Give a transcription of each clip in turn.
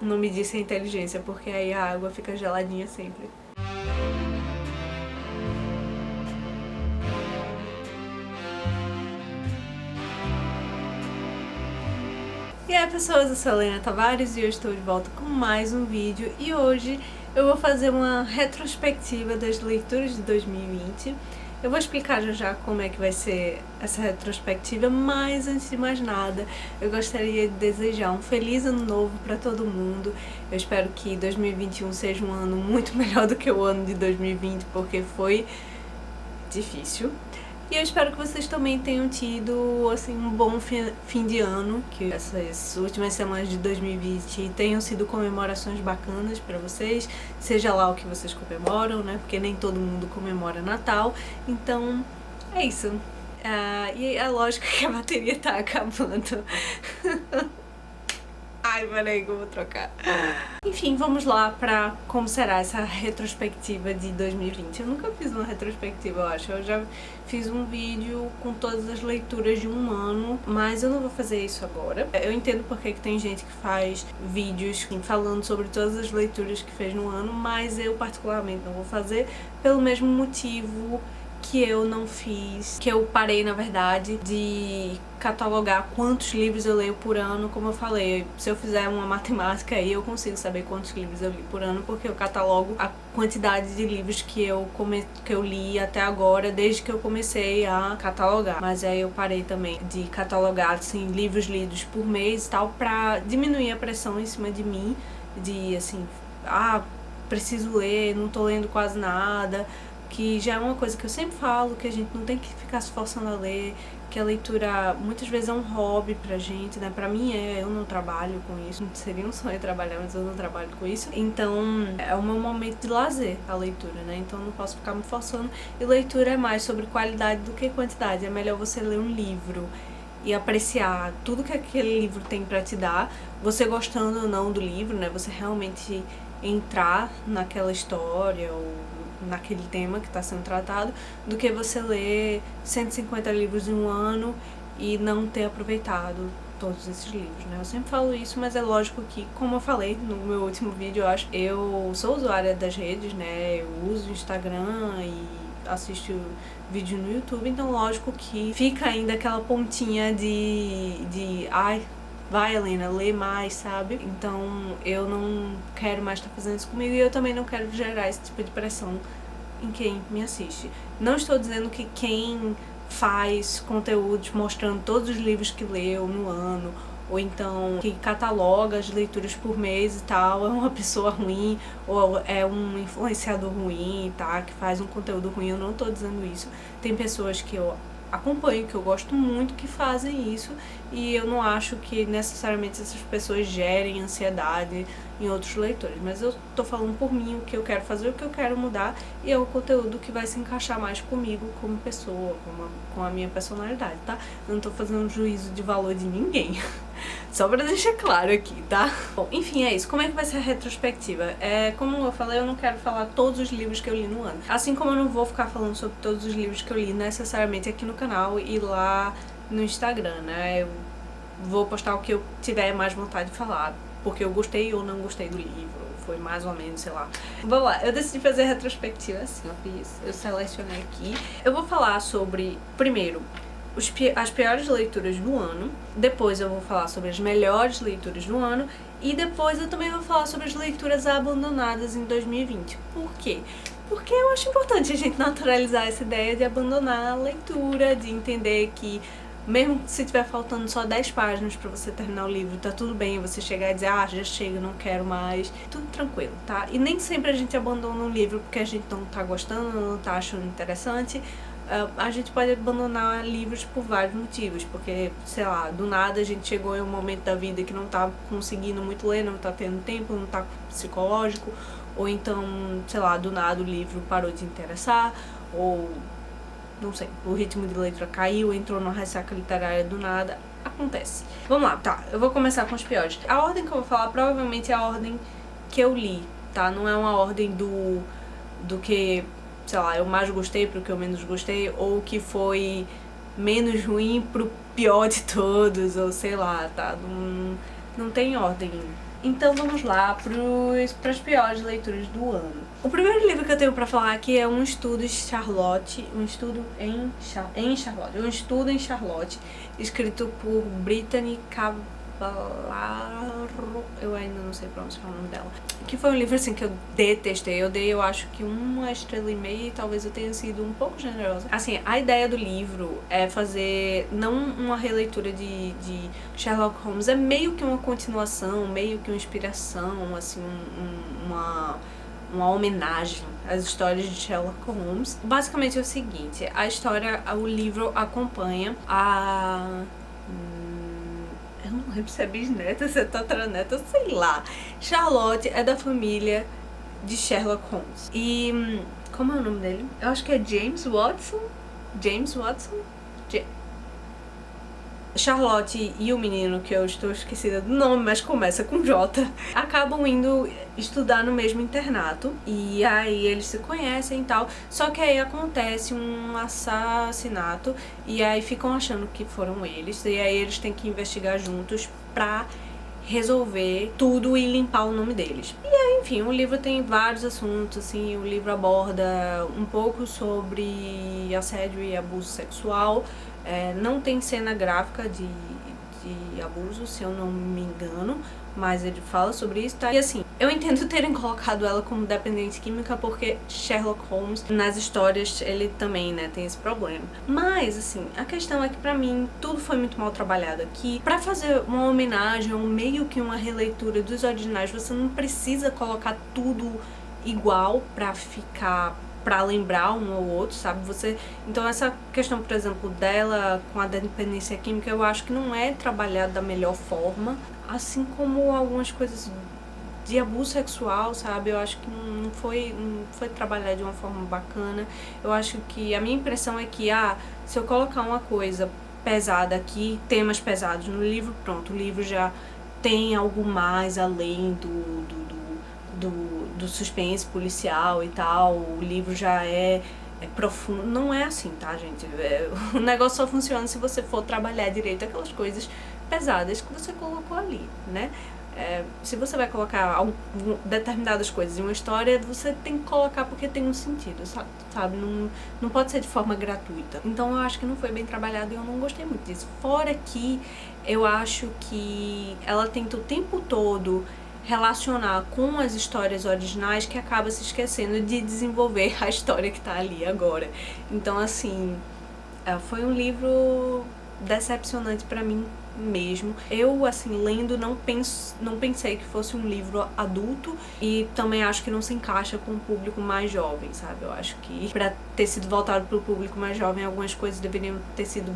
não medisse a inteligência, porque aí a água fica geladinha sempre. E aí pessoas, eu sou a Helena Tavares e eu estou de volta com mais um vídeo e hoje eu vou fazer uma retrospectiva das leituras de 2020. Eu vou explicar já como é que vai ser essa retrospectiva, mas antes de mais nada, eu gostaria de desejar um feliz ano novo para todo mundo. Eu espero que 2021 seja um ano muito melhor do que o ano de 2020, porque foi difícil. E eu espero que vocês também tenham tido assim, um bom fim de ano, que essas últimas semanas de 2020 tenham sido comemorações bacanas para vocês, seja lá o que vocês comemoram, né? Porque nem todo mundo comemora Natal, então é isso. E é lógico que a bateria tá acabando. Ai, peraí que eu vou trocar. Enfim, vamos lá pra como será essa retrospectiva de 2020. Eu nunca fiz uma retrospectiva, eu acho. Eu já fiz um vídeo com todas as leituras de um ano, mas eu não vou fazer isso agora. Eu entendo porque que tem gente que faz vídeos falando sobre todas as leituras que fez no ano, mas eu particularmente não vou fazer pelo mesmo motivo que eu não fiz, que eu parei na verdade de catalogar quantos livros eu leio por ano. Como eu falei, se eu fizer uma matemática aí eu consigo saber quantos livros eu li por ano, porque eu catalogo a quantidade de livros que eu li até agora, desde que eu comecei a catalogar. Mas aí eu parei também de catalogar assim, livros lidos por mês e tal, pra diminuir a pressão em cima de mim, de assim, preciso ler, não tô lendo quase nada, que já é uma coisa que eu sempre falo, que a gente não tem que ficar se forçando a ler, que a leitura muitas vezes é um hobby pra gente, né? Pra mim eu não trabalho com isso, seria um sonho trabalhar, mas eu não trabalho com isso. Então é o meu momento de lazer, a leitura, né? Então eu não posso ficar me forçando. E leitura é mais sobre qualidade do que quantidade. É melhor você ler um livro e apreciar tudo que aquele livro tem pra te dar, você gostando ou não do livro, né? Você realmente entrar naquela história ou naquele tema que está sendo tratado, do que você ler 150 livros em um ano e não ter aproveitado todos esses livros, né? Eu sempre falo isso, mas é lógico que, como eu falei no meu último vídeo, eu sou usuária das redes, né? Eu uso o Instagram e assisto vídeo no YouTube, então lógico que fica ainda aquela pontinha de ai, vai, Helena, lê mais, sabe? Então eu não quero mais estar fazendo isso comigo e eu também não quero gerar esse tipo de pressão em quem me assiste. Não estou dizendo que quem faz conteúdos mostrando todos os livros que leu no ano, ou então que cataloga as leituras por mês e tal, é uma pessoa ruim, ou é um influenciador ruim, tá? Que faz um conteúdo ruim. Eu não tô dizendo isso. Tem pessoas que eu acompanho, que eu gosto muito, que fazem isso, e eu não acho que necessariamente essas pessoas gerem ansiedade em outros leitores, mas eu tô falando por mim o que eu quero fazer, o que eu quero mudar, e é o conteúdo que vai se encaixar mais comigo como pessoa, com a minha personalidade, tá? Eu não tô fazendo um juízo de valor de ninguém. Só pra deixar claro aqui, tá? Bom, enfim, é isso. Como é que vai ser a retrospectiva? Como eu falei, eu não quero falar todos os livros que eu li no ano. Assim como eu não vou ficar falando sobre todos os livros que eu li necessariamente aqui no canal e lá no Instagram, né? Eu vou postar o que eu tiver mais vontade de falar, porque eu gostei ou não gostei do livro. Foi mais ou menos, sei lá. Vamos lá, eu decidi fazer a retrospectiva assim, eu selecionei aqui. Eu vou falar sobre, primeiro, as piores leituras do ano, depois eu vou falar sobre as melhores leituras do ano e depois eu também vou falar sobre as leituras abandonadas em 2020. Por quê? Porque eu acho importante a gente naturalizar essa ideia de abandonar a leitura, de entender que mesmo se tiver faltando só 10 páginas pra você terminar o livro, tá tudo bem você chegar e dizer, já chega, não quero mais, tudo tranquilo, tá? E nem sempre a gente abandona um livro porque a gente não tá gostando, não tá achando interessante. A gente pode abandonar livros por vários motivos, porque, sei lá, do nada a gente chegou em um momento da vida que não tá conseguindo muito ler, não tá tendo tempo, não tá psicológico, ou então, sei lá, do nada o livro parou de interessar, ou, não sei, o ritmo de leitura caiu, entrou numa ressaca literária do nada, acontece. Vamos lá, tá, eu vou começar com os piores. A ordem que eu vou falar provavelmente é a ordem que eu li, tá? Não é uma ordem do que, sei lá, eu mais gostei pro que eu menos gostei, ou que foi menos ruim pro pior de todos, ou sei lá, tá? Não tem ordem Então vamos lá para as piores leituras do ano. O primeiro livro que eu tenho para falar aqui é Um Estudo em Charlotte, escrito por Brittany Cavallaro, eu ainda não sei pronunciar o nome dela. Que foi um livro assim que eu detestei, eu acho que 1,5 estrelas, e talvez eu tenha sido um pouco generosa. Assim, a ideia do livro é fazer não uma releitura de Sherlock Holmes, é meio que uma continuação, meio que uma inspiração, assim, uma homenagem às histórias de Sherlock Holmes. Basicamente é o seguinte, o livro acompanha a... eu não lembro se é bisneta, se é tatraneta, sei lá. Charlotte é da família de Sherlock Holmes. E como é o nome dele? Eu acho que é James Watson. Charlotte e o menino, que eu estou esquecida do nome, mas começa com J, acabam indo estudar no mesmo internato. E aí eles se conhecem e tal. Só que aí acontece um assassinato e aí ficam achando que foram eles. E aí eles têm que investigar juntos pra resolver tudo e limpar o nome deles. E aí, enfim, o livro tem vários assuntos, assim, o livro aborda um pouco sobre assédio e abuso sexual. Não tem cena gráfica de abuso, se eu não me engano, mas ele fala sobre isso, tá? E assim, eu entendo terem colocado ela como dependente química porque Sherlock Holmes, nas histórias, ele também, né, tem esse problema. Mas, assim, a questão é que pra mim, tudo foi muito mal trabalhado aqui. Pra fazer uma homenagem, ou meio que uma releitura dos originais, você não precisa colocar tudo igual pra lembrar um ou outro, sabe? Então essa questão, por exemplo, dela com a dependência química, eu acho que não é trabalhada da melhor forma, assim como algumas coisas de abuso sexual, sabe? Eu acho que não foi trabalhado de uma forma bacana. Eu acho que a minha impressão é que, se eu colocar uma coisa pesada aqui, temas pesados no livro, pronto, o livro já tem algo mais além do suspense policial e tal, o livro já é profundo. Não é assim, tá, gente? O negócio só funciona se você for trabalhar direito aquelas coisas pesadas que você colocou ali, né? Se você vai colocar determinadas coisas em uma história, você tem que colocar porque tem um sentido, sabe? Não pode ser de forma gratuita. Então eu acho que não foi bem trabalhado e eu não gostei muito disso. Fora que eu acho que ela tenta o tempo todo relacionar com as histórias originais, que acaba se esquecendo de desenvolver a história que tá ali agora. Então, assim, foi um livro decepcionante pra mim mesmo. Eu, assim, lendo, não pensei que fosse um livro adulto, e também acho que não se encaixa com o público mais jovem, sabe? Eu acho que pra ter sido voltado pro público mais jovem, algumas coisas deveriam ter sido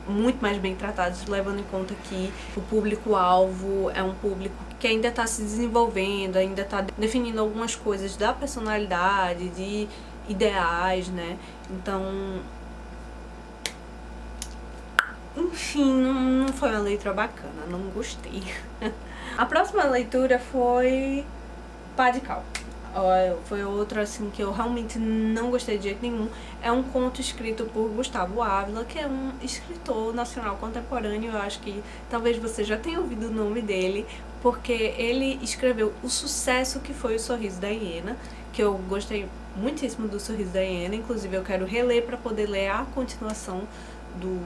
muito mais bem tratadas, levando em conta que o público-alvo é um público que ainda tá se desenvolvendo, ainda tá definindo algumas coisas da personalidade, de ideais, né? Então, enfim, não foi uma leitura bacana, não gostei. A próxima leitura foi Pá de Cal. Foi outra, assim, que eu realmente não gostei de jeito nenhum. É um conto escrito por Gustavo Ávila, que é um escritor nacional contemporâneo. Eu acho que talvez você já tenha ouvido o nome dele, porque ele escreveu o sucesso que foi O Sorriso da Hiena, que eu gostei muitíssimo do Sorriso da Hiena. Inclusive eu quero reler para poder ler a continuação do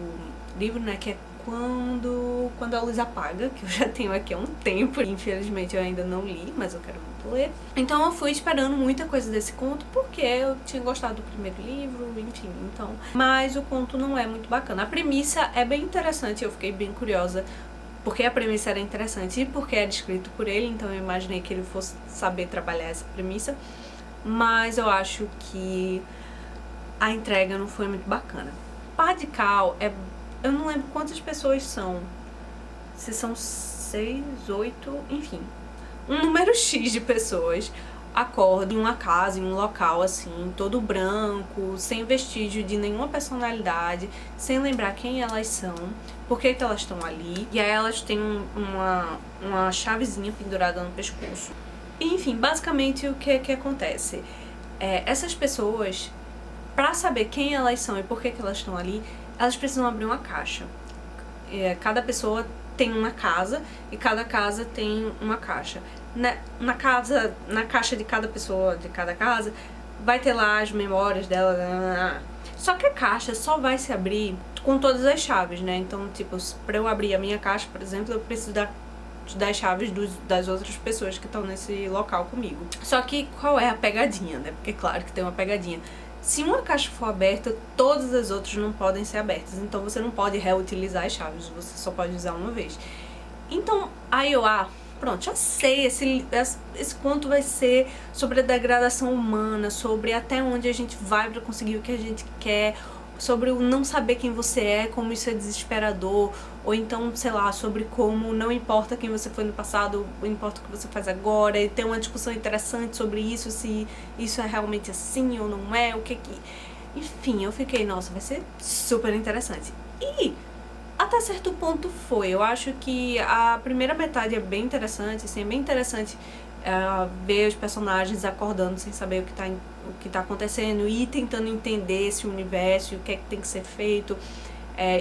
livro, né, que é Quando a Luz Apaga, que eu já tenho aqui há um tempo. Infelizmente eu ainda não li, mas eu quero muito ler. Então eu fui esperando muita coisa desse conto, porque eu tinha gostado do primeiro livro, enfim, então... Mas o conto não é muito bacana. A premissa é bem interessante, eu fiquei bem curiosa, porque a premissa era interessante e porque era escrito por ele, então eu imaginei que ele fosse saber trabalhar essa premissa. Mas eu acho que a entrega não foi muito bacana. Pá de Cal eu não lembro quantas pessoas são. Se são 6, 8, enfim. Um número X de pessoas acorda em uma casa, em um local assim, todo branco, sem vestígio de nenhuma personalidade, sem lembrar quem elas são, por que elas estão ali. E aí elas têm uma chavezinha pendurada no pescoço. E, enfim, basicamente o que acontece? Essas pessoas, pra saber quem elas são e por que elas estão ali, elas precisam abrir uma caixa. Cada pessoa tem uma casa e cada casa tem uma caixa. Na caixa de cada pessoa, de cada casa, vai ter lá as memórias dela. Só que a caixa só vai se abrir com todas as chaves, né? Então, tipo, pra eu abrir a minha caixa, por exemplo, eu preciso das chaves das outras pessoas que estão nesse local comigo. Só que qual é a pegadinha, né? Porque claro que tem uma pegadinha. Se uma caixa for aberta, todas as outras não podem ser abertas. Então você não pode reutilizar as chaves, você só pode usar uma vez. Então, aí eu, pronto, já sei, esse conto vai ser sobre a degradação humana, sobre até onde a gente vai pra conseguir o que a gente quer, sobre o não saber quem você é, como isso é desesperador, ou então, sei lá, sobre como não importa quem você foi no passado, importa o que você faz agora, e tem uma discussão interessante sobre isso, se isso é realmente assim ou não é, o que que... Enfim, eu fiquei, nossa, vai ser super interessante. E até certo ponto foi. Eu acho que a primeira metade é bem interessante, assim, é bem interessante ver os personagens acordando sem saber o que tá acontecendo e tentando entender esse universo e o que é que tem que ser feito,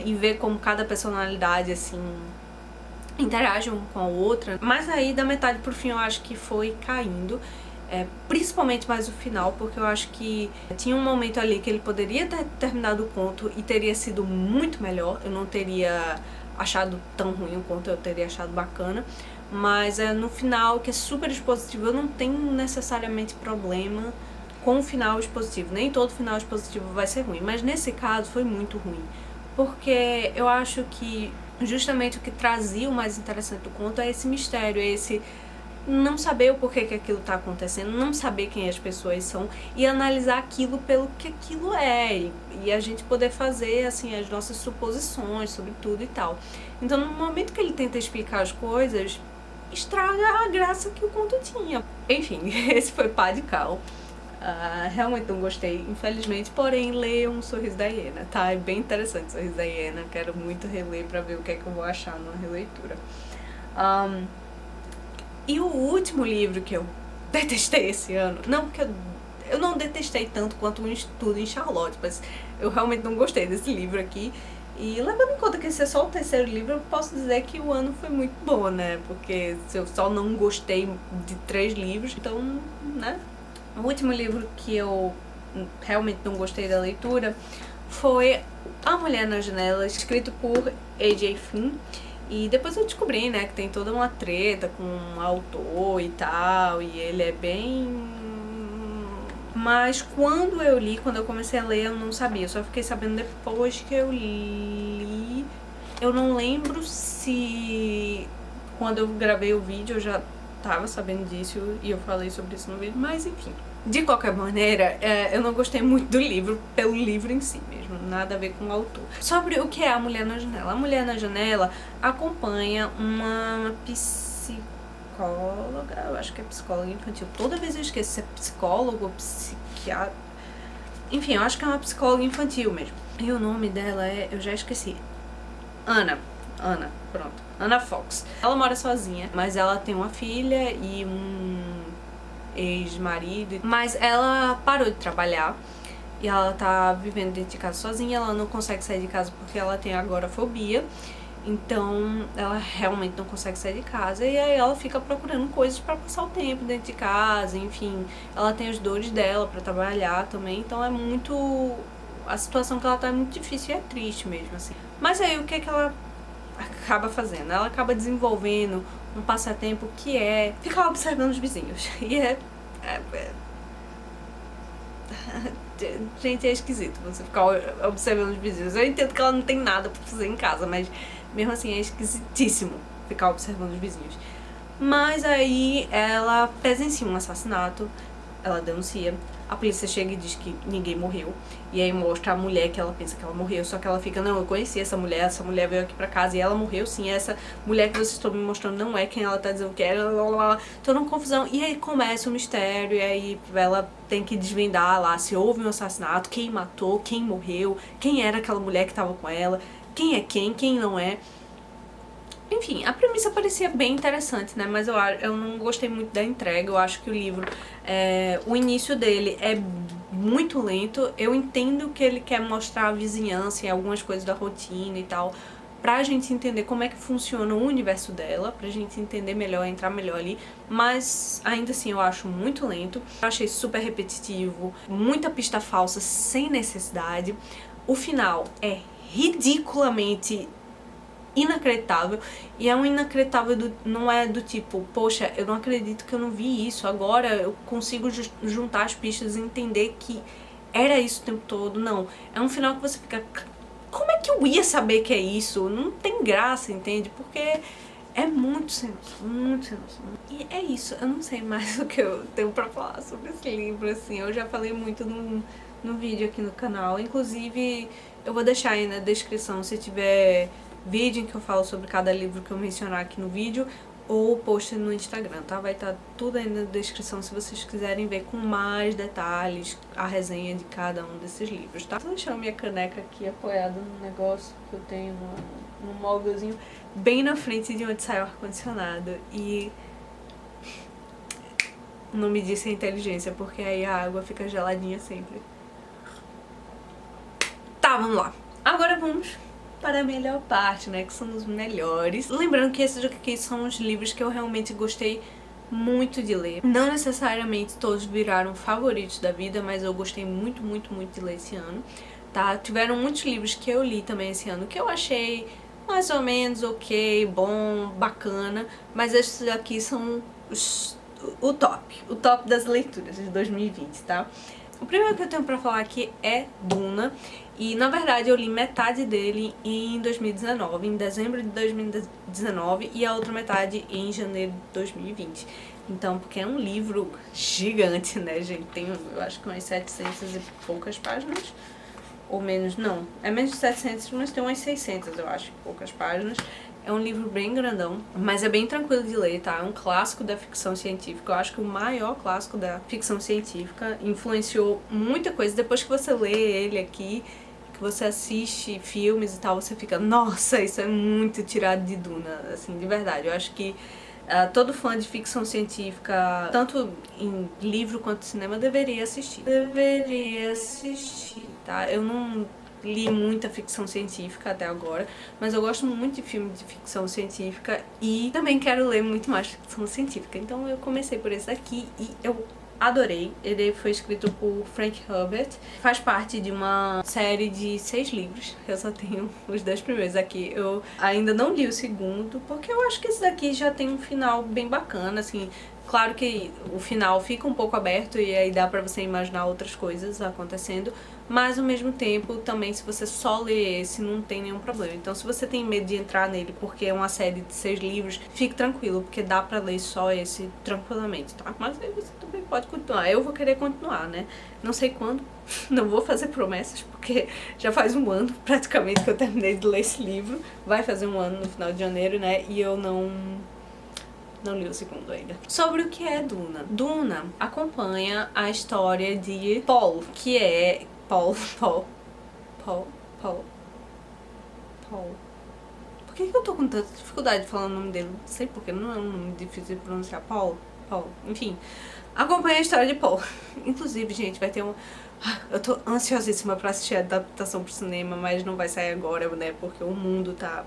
e ver como cada personalidade, assim, interage uma com a outra. Mas aí, da metade pro fim, eu acho que foi caindo. Principalmente mais o final, porque eu acho que tinha um momento ali que ele poderia ter terminado o conto e teria sido muito melhor. Eu não teria achado tão ruim o conto, eu teria achado bacana. Mas no final, que é super expositivo, eu não tenho necessariamente problema com o final expositivo. Nem todo final expositivo vai ser ruim, mas nesse caso foi muito ruim. Porque eu acho que justamente o que trazia o mais interessante do conto é esse mistério, é esse não saber o porquê que aquilo tá acontecendo, não saber quem as pessoas são e analisar aquilo pelo que aquilo é, e a gente poder fazer, assim, as nossas suposições sobre tudo e tal. Então, no momento que ele tenta explicar as coisas, estraga a graça que o conto tinha. Enfim, esse foi Pá de Cal. Realmente não gostei, infelizmente, porém leiam Sorriso da Hiena, tá? É bem interessante Sorriso da Hiena, quero muito reler pra ver o que é que eu vou achar numa releitura. E o último livro que eu detestei esse ano, não que eu não detestei tanto quanto um estudo em Charlotte, mas eu realmente não gostei desse livro aqui. E levando em conta que esse é só o terceiro livro, eu posso dizer que o ano foi muito bom, né? Porque se eu só não gostei de 3 livros, então, né? O último livro que eu realmente não gostei da leitura foi A Mulher na Janela, escrito por A.J. Finn. E depois eu descobri, né, que tem toda uma treta com o autor e tal, e ele é bem... Mas quando eu comecei a ler, eu não sabia, eu só fiquei sabendo depois que eu li. Eu não lembro se quando eu gravei o vídeo eu já tava sabendo disso e eu falei sobre isso no vídeo, mas enfim. De qualquer maneira, eu não gostei muito do livro, pelo livro em si mesmo, nada a ver com o autor. Sobre o que é A Mulher na Janela. A Mulher na Janela acompanha uma psicóloga, eu acho que é psicóloga infantil. Toda vez eu esqueço se é psicólogo ou psiquiatra. Enfim, eu acho que é uma psicóloga infantil mesmo. E o nome dela eu já esqueci. Ana, pronto. Ana Fox. Ela mora sozinha, mas ela tem uma filha e um ex-marido, mas ela parou de trabalhar e ela tá vivendo dentro de casa sozinha, ela não consegue sair de casa porque ela tem agorafobia, então ela realmente não consegue sair de casa e aí ela fica procurando coisas pra passar o tempo dentro de casa, enfim, ela tem as dores dela pra trabalhar também, então é muito... a situação que ela tá é muito difícil e é triste mesmo, assim. Mas aí o que é que ela acaba fazendo? Ela acaba desenvolvendo um passatempo que é ficar observando os vizinhos. E gente, é esquisito você ficar observando os vizinhos. Eu entendo que ela não tem nada pra fazer em casa, mas mesmo assim é esquisitíssimo ficar observando os vizinhos. Mas aí ela presencia um assassinato, ela denuncia, a polícia chega e diz que ninguém morreu, e aí mostra a mulher que ela pensa que ela morreu, só que ela fica, não, eu conheci essa mulher veio aqui pra casa e ela morreu sim, essa mulher que vocês estão me mostrando não é quem ela tá dizendo que é, toda uma confusão, e aí começa o mistério, e aí ela tem que desvendar lá se houve um assassinato, quem matou, quem morreu, quem era aquela mulher que tava com ela, quem é quem não é. Enfim, a premissa parecia bem interessante, né, mas eu não gostei muito da entrega, eu acho que o livro, o início dele é muito lento, eu entendo que ele quer mostrar a vizinhança e algumas coisas da rotina e tal, pra gente entender como é que funciona o universo dela, pra gente entender melhor, entrar melhor ali, mas ainda assim eu acho muito lento. Eu achei super repetitivo, muita pista falsa sem necessidade. O final é ridiculamente inacreditável, e é um inacreditável não é do tipo, poxa, eu não acredito que eu não vi isso, agora eu consigo juntar as pistas e entender que era isso o tempo todo. Não, é um final que você fica, como é que eu ia saber que é isso? Não tem graça, entende? Porque é muito sem noção, muito sem noção. E é isso, eu não sei mais o que eu tenho pra falar sobre esse livro, assim, eu já falei muito no vídeo aqui no canal, inclusive eu vou deixar aí na descrição se tiver vídeo em que eu falo sobre cada livro que eu mencionar aqui no vídeo, ou post no Instagram, tá? Vai estar tudo aí na descrição se vocês quiserem ver com mais detalhes a resenha de cada um desses livros, tá? Vou deixar minha caneca aqui apoiada no negócio que eu tenho num móvelzinho bem na frente de onde sai o ar-condicionado, e não me disse a inteligência, porque aí a água fica geladinha sempre. Tá, vamos lá. Agora vamos para a melhor parte, né, que são os melhores. Lembrando que esses aqui são os livros que eu realmente gostei muito de ler. Não necessariamente todos viraram favoritos da vida, mas eu gostei muito, muito, muito de ler esse ano, tá? Tiveram muitos livros que eu li também esse ano que eu achei mais ou menos ok, bom, bacana, mas esses aqui são o top das leituras de 2020, tá? O primeiro que eu tenho pra falar aqui é Duna, e na verdade eu li metade dele em 2019, em dezembro de 2019, e a outra metade em janeiro de 2020. Então, porque é um livro gigante, né, gente? Tem, eu acho que umas 700 e poucas páginas, ou menos, não, é menos de 700, mas tem umas 600, eu acho, poucas páginas. É um livro bem grandão, mas é bem tranquilo de ler, tá? É um clássico da ficção científica, eu acho que o maior clássico da ficção científica, influenciou muita coisa. Depois que você lê ele aqui, que você assiste filmes e tal, você fica, nossa, isso é muito tirado de Duna, assim, de verdade. Eu acho que todo fã de ficção científica, tanto em livro quanto cinema, deveria assistir. Deveria assistir, tá? Eu não li muita ficção científica até agora, mas eu gosto muito de filme de ficção científica e também quero ler muito mais ficção científica. Então eu comecei por esse aqui e eu adorei. Ele foi escrito por Frank Herbert, faz parte de uma série de 6 livros. Eu só tenho os 2 primeiros aqui. Eu ainda não li o segundo, porque eu acho que esse daqui já tem um final bem bacana, assim. Claro que o final fica um pouco aberto e aí dá pra você imaginar outras coisas acontecendo, mas ao mesmo tempo também, se você só lê esse, não tem nenhum problema. Então se você tem medo de entrar nele porque é uma série de 6 livros, fique tranquilo, porque dá pra ler só esse tranquilamente, tá? Mas aí você também pode continuar. Eu vou querer continuar, né? Não sei quando, não vou fazer promessas, porque já faz um ano praticamente que eu terminei de ler esse livro. Vai fazer um ano no final de janeiro, né? E eu não li o segundo ainda. Sobre o que é Duna. Duna acompanha a história de Paul, que é... Paul. Por que eu tô com tanta dificuldade de falar o nome dele? Não sei porque, não é um nome difícil de pronunciar. Paul. Enfim, acompanha a história de Paul. Inclusive, gente, vai ter um... Eu tô ansiosíssima pra assistir a adaptação pro cinema, mas não vai sair agora, né? Porque o mundo tá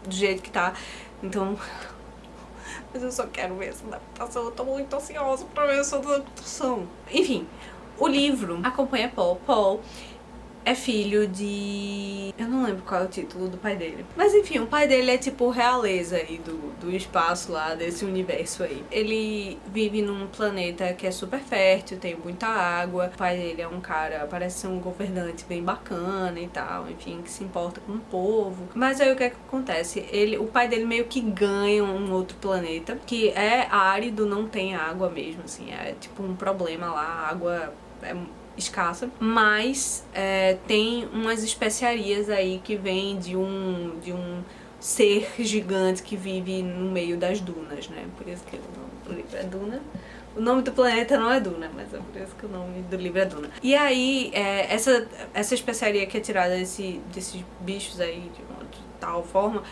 do jeito que tá. Então... Mas eu só quero ver essa adaptação, eu tô muito ansiosa pra ver essa adaptação. Enfim, o livro acompanha Paul. Paul é filho de... eu não lembro qual é o título do pai dele. Mas enfim, o pai dele é tipo realeza aí do espaço lá, desse universo aí. Ele vive num planeta que é super fértil, tem muita água. O pai dele é um cara, parece ser um governante bem bacana e tal, enfim, que se importa com o povo. Mas aí o que é que acontece? O pai dele meio que ganha um outro planeta, que é árido, não tem água mesmo, assim, é tipo um problema lá, a água é escassa, mas tem umas especiarias aí que vêm de um ser gigante que vive no meio das dunas, né? Por isso que o nome do livro é Duna. O nome do planeta não é Duna, mas é por isso que o nome do livro é Duna. E aí, essa especiaria que é tirada desses bichos aí de uma tal forma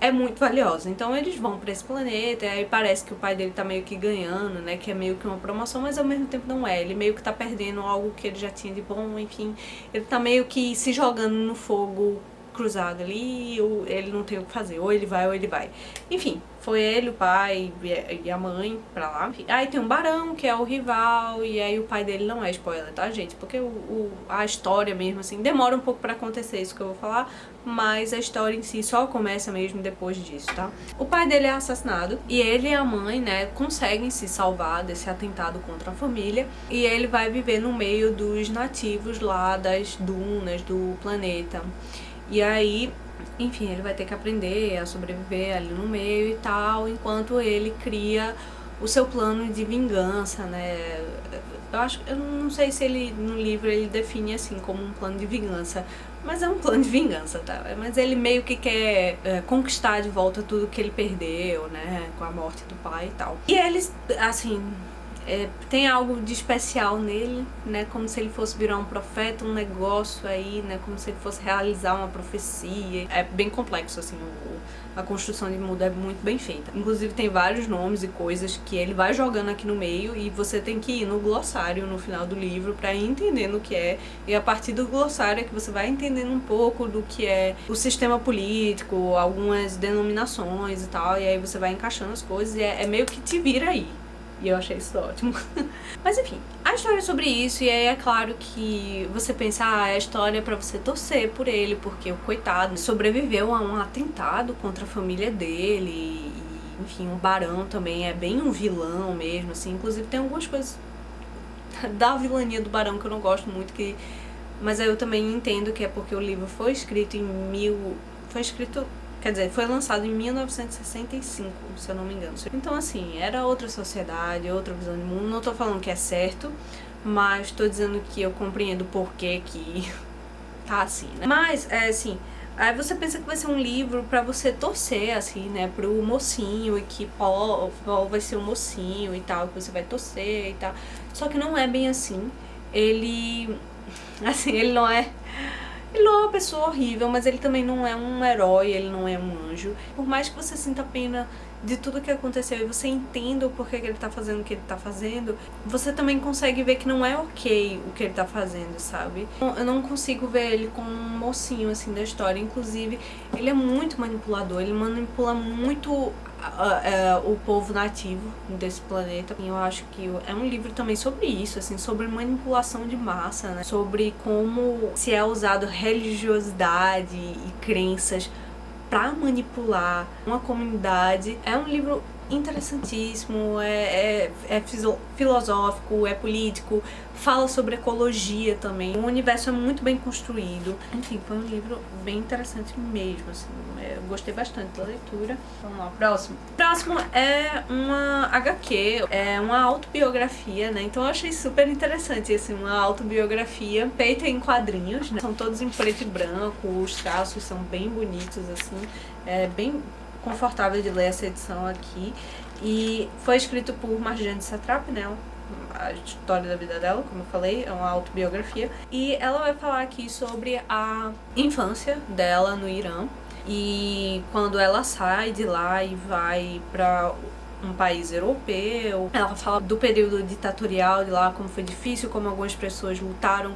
é muito valiosa. Então eles vão pra esse planeta, e aí parece que o pai dele tá meio que ganhando, né, que é meio que uma promoção, mas ao mesmo tempo não é. Ele meio que tá perdendo algo que ele já tinha de bom, enfim. Ele tá meio que se jogando no fogo cruzado ali, ou ele não tem o que fazer, ou ele vai ou ele vai. Enfim, foi ele, o pai e a mãe pra lá. Enfim, aí tem um barão, que é o rival, e aí o pai dele não é spoiler, tá, gente? Porque a história mesmo, assim, demora um pouco pra acontecer isso que eu vou falar, mas a história em si só começa mesmo depois disso, tá? O pai dele é assassinado, e ele e a mãe, né, conseguem se salvar desse atentado contra a família, e ele vai viver no meio dos nativos lá das dunas do planeta. E aí, enfim, ele vai ter que aprender a sobreviver ali no meio e tal, enquanto ele cria o seu plano de vingança, né? Eu não sei se ele, no livro, ele define assim como um plano de vingança, mas é um plano de vingança, tá? Mas ele meio que quer conquistar de volta tudo que ele perdeu, né? Com a morte do pai e tal. E eles, assim, tem algo de especial nele, né? Como se ele fosse virar um profeta, um negócio aí, né? Como se ele fosse realizar uma profecia. É bem complexo, assim, a construção de mundo é muito bem feita. Inclusive tem vários nomes e coisas que ele vai jogando aqui no meio e você tem que ir no glossário no final do livro pra ir entendendo o que é. E a partir do glossário é que você vai entendendo um pouco do que é o sistema político, algumas denominações e tal, e aí você vai encaixando as coisas e é meio que te vira aí. E eu achei isso ótimo. Mas enfim, a história é sobre isso, e aí é claro que você pensa, é a história pra você torcer por ele, porque o coitado sobreviveu a um atentado contra a família dele, e enfim, o barão também é bem um vilão mesmo, assim, inclusive tem algumas coisas da vilania do barão que eu não gosto muito, mas aí eu também entendo que é porque o livro foi escrito quer dizer, foi lançado em 1965, se eu não me engano. Então, assim, era outra sociedade, outra visão de mundo. Não tô falando que é certo, mas tô dizendo que eu compreendo o porquê que tá assim, né? Mas, assim, aí você pensa que vai ser um livro pra você torcer, assim, né, pro mocinho, e que Paul vai ser um mocinho e tal, que você vai torcer e tal. Só que não é bem assim. Ele, assim, ele não é uma pessoa horrível, mas ele também não é um herói, ele não é um anjo. Por mais que você sinta pena de tudo que aconteceu e você entenda o porquê que ele tá fazendo o que ele tá fazendo, você também consegue ver que não é ok o que ele tá fazendo, sabe? Eu não consigo ver ele como um mocinho, assim, da história. Inclusive, ele é muito manipulador, ele manipula muito o povo nativo desse planeta. Eu acho que é um livro também sobre isso, assim, sobre manipulação de massa, né? Sobre como se é usado religiosidade e crenças pra manipular uma comunidade. É um livro interessantíssimo, é filosófico, é político, fala sobre ecologia também. O universo é muito bem construído. Enfim, foi um livro bem interessante mesmo, assim. Eu gostei bastante da leitura. Vamos lá, próximo. Próximo é uma HQ, é uma autobiografia, né? Então eu achei super interessante, assim, uma autobiografia feita em quadrinhos, né? São todos em preto e branco, os traços são bem bonitos, assim, é bem confortável de ler essa edição aqui. E foi escrito por Marjane Satrap, né? A história da vida dela, como eu falei, é uma autobiografia. E ela vai falar aqui sobre a infância dela no Irã. E quando ela sai de lá e vai pra um país europeu, ela fala do período ditatorial de lá, como foi difícil, como algumas pessoas lutaram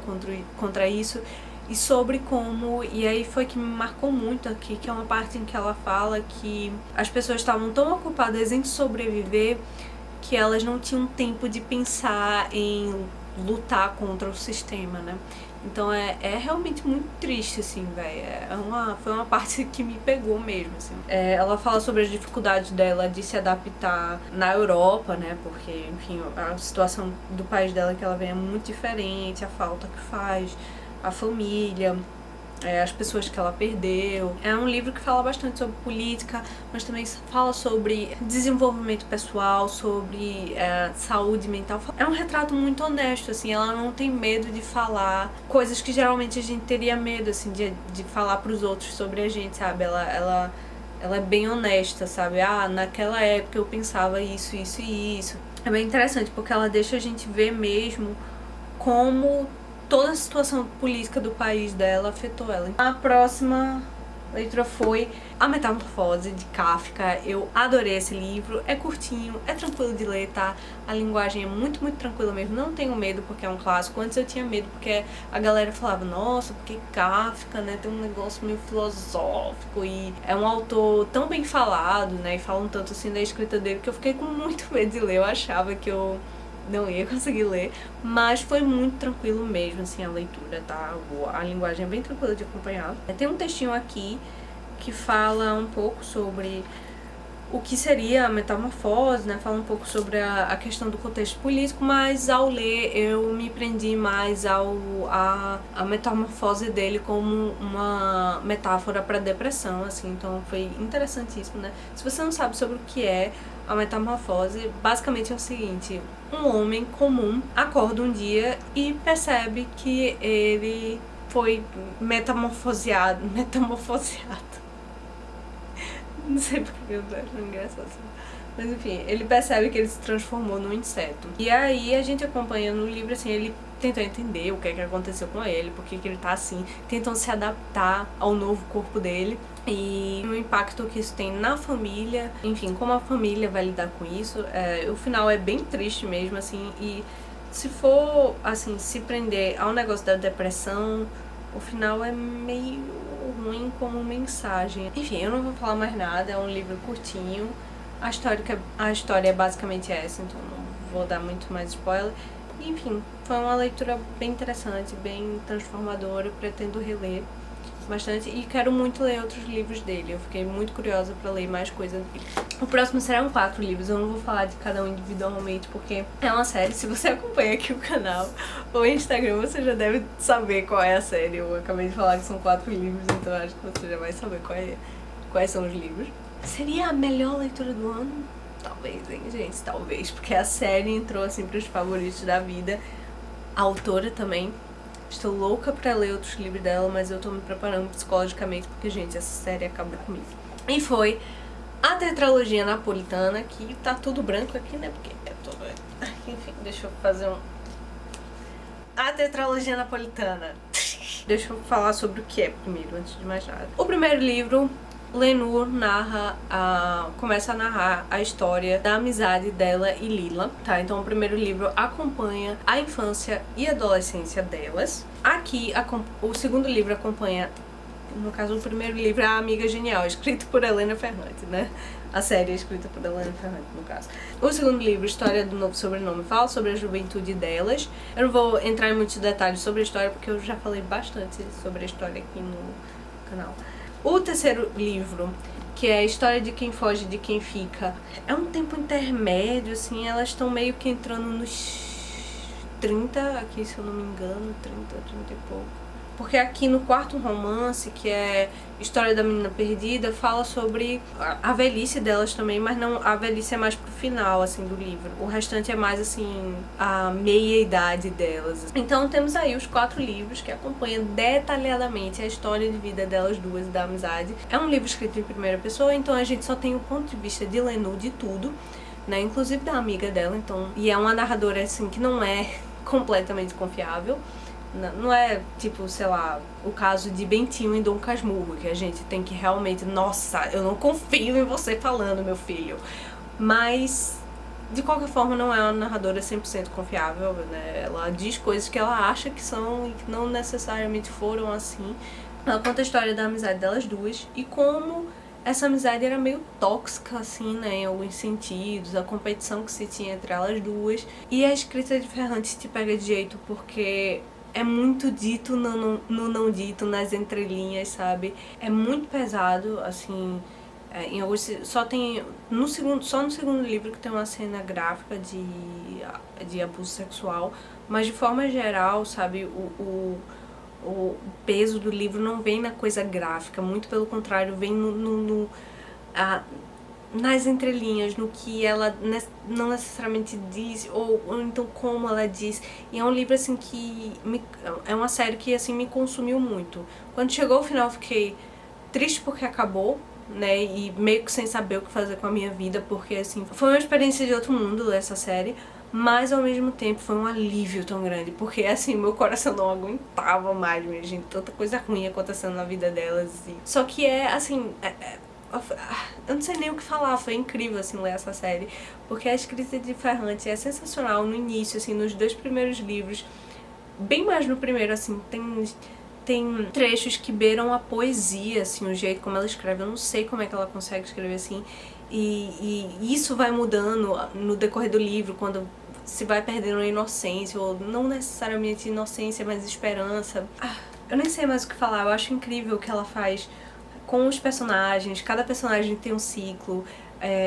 contra isso. E sobre como, e aí foi que me marcou muito aqui, que é uma parte em que ela fala que as pessoas estavam tão ocupadas em sobreviver que elas não tinham tempo de pensar em lutar contra o sistema, né? Então é realmente muito triste, assim, velho. Foi uma parte que me pegou mesmo, assim. Ela fala sobre as dificuldades dela de se adaptar na Europa, né? Porque, enfim, a situação do país dela que ela vem é muito diferente, a falta que faz, a família, as pessoas que ela perdeu. É um livro que fala bastante sobre política, mas também fala sobre desenvolvimento pessoal, sobre saúde mental. É um retrato muito honesto, assim, ela não tem medo de falar coisas que geralmente a gente teria medo, assim, de falar pros outros sobre a gente, sabe? Ela é bem honesta, sabe? Naquela época eu pensava isso, isso e isso. É bem interessante, porque ela deixa a gente ver mesmo como toda a situação política do país dela afetou ela. A próxima A leitura foi A Metamorfose, de Kafka. Eu adorei esse livro, é curtinho, é tranquilo de ler, tá? A linguagem é muito, muito tranquila mesmo, não tenho medo porque é um clássico. Antes eu tinha medo porque a galera falava, nossa, porque Kafka, né, tem um negócio meio filosófico e é um autor tão bem falado, né, e falam tanto assim da escrita dele que eu fiquei com muito medo de ler. Eu achava que eu não ia conseguir ler, mas foi muito tranquilo mesmo, assim, a leitura, tá? A linguagem é bem tranquila de acompanhar. Tem um textinho aqui que fala um pouco sobre o que seria a metamorfose, né? Fala um pouco sobre a questão do contexto político, mas ao ler eu me prendi mais a metamorfose dele como uma metáfora para depressão, assim, então foi interessantíssimo, né? Se você não sabe sobre o que é a metamorfose, basicamente é o seguinte: um homem comum acorda um dia e percebe que ele foi metamorfoseado. Não sei porque eu tô achando engraçado assim. Mas enfim, ele percebe que ele se transformou num inseto. E aí a gente acompanha no livro, assim, ele tenta entender o que é que aconteceu com ele, por que ele tá assim, tentando se adaptar ao novo corpo dele e o impacto que isso tem na família, enfim, como a família vai lidar com isso. O final é bem triste mesmo, assim, e se for, assim, se prender ao negócio da depressão, o final é meio ruim como mensagem. Enfim, eu não vou falar mais nada, é um livro curtinho. A história é basicamente essa, então não vou dar muito mais spoiler. Enfim, foi uma leitura bem interessante, bem transformadora, pretendo reler bastante e quero muito ler outros livros dele. Eu fiquei muito curiosa pra ler mais coisas dele. O próximo serão 4 livros, eu não vou falar de cada um individualmente porque é uma série. Se você acompanha aqui o canal ou o Instagram, você já deve saber qual é a série. Eu acabei de falar que são 4 livros, então acho que você já vai saber quais são os livros. Seria a melhor leitura do ano? Talvez, hein, gente? Talvez, porque a série entrou assim pros favoritos da vida. A autora também. Estou louca pra ler outros livros dela, mas eu tô me preparando psicologicamente porque, gente, essa série acabou comigo. E foi a tetralogia napolitana, que tá tudo branco aqui, né? Porque é tudo... Enfim, deixa eu fazer um... A tetralogia napolitana. Deixa eu falar sobre o que é primeiro, antes de mais nada. O primeiro livro, Lenore começa a narrar a história da amizade dela e Lila, tá? Então o primeiro livro acompanha a infância e adolescência delas. Aqui, o segundo livro acompanha, no caso o primeiro livro é A Amiga Genial, escrito por Helena Ferrante, né? A série é escrita por Helena Ferrante, no caso. O segundo livro, História do Novo Sobrenome, fala sobre a juventude delas. Eu não vou entrar em muitos detalhes sobre a história, porque eu já falei bastante sobre a história aqui no canal. O terceiro livro, que é a história de quem foge e de quem fica, é um tempo intermédio, assim, elas estão meio que entrando nos 30, aqui se eu não me engano, 30 e pouco. Porque aqui no quarto romance, que é História da Menina Perdida, fala sobre a velhice delas também, mas não, a velhice é mais pro final, assim, do livro. O restante é mais, assim, a meia-idade delas. Então temos aí os 4 livros que acompanham detalhadamente a história de vida delas duas, da amizade. É um livro escrito em primeira pessoa, então a gente só tem o ponto de vista de Lenore de tudo, né, inclusive da amiga dela, então... E é uma narradora, assim, que não é completamente confiável. Não é, tipo, sei lá, o caso de Bentinho e Dom Casmurro, que a gente tem que realmente... Nossa, eu não confio em você falando, meu filho. Mas, de qualquer forma, não é uma narradora 100% confiável, né? Ela diz coisas que ela acha que são e que não necessariamente foram assim. Ela conta a história da amizade delas duas e como essa amizade era meio tóxica, assim, né, em alguns sentidos, a competição que se tinha entre elas duas. E a escrita de Ferrante te pega de jeito porque... é muito dito no não dito, nas entrelinhas, sabe? É muito pesado, assim, em alguns, só no segundo livro que tem uma cena gráfica de abuso sexual, mas de forma geral, sabe, o peso do livro não vem na coisa gráfica, muito pelo contrário, vem nas entrelinhas, no que ela não necessariamente diz, ou então como ela diz. E é um livro, assim, que é uma série que, assim, me consumiu muito. Quando chegou ao final eu fiquei triste porque acabou, né, e meio que sem saber o que fazer com a minha vida, porque assim, foi uma experiência de outro mundo ler essa série, mas ao mesmo tempo foi um alívio tão grande, porque assim, meu coração não aguentava mais, minha gente, tanta coisa ruim acontecendo na vida delas, assim. Só que assim, eu não sei nem o que falar, foi incrível, assim, ler essa série, porque a escrita de Ferrante é sensacional no início, assim, nos 2 primeiros livros, bem mais no primeiro, assim, tem trechos que beiram a poesia, assim, o jeito como ela escreve, eu não sei como é que ela consegue escrever assim, e isso vai mudando no decorrer do livro, quando se vai perdendo a inocência, ou não necessariamente inocência, mas esperança. Eu nem sei mais o que falar, eu acho incrível o que ela faz com os personagens, cada personagem tem um ciclo,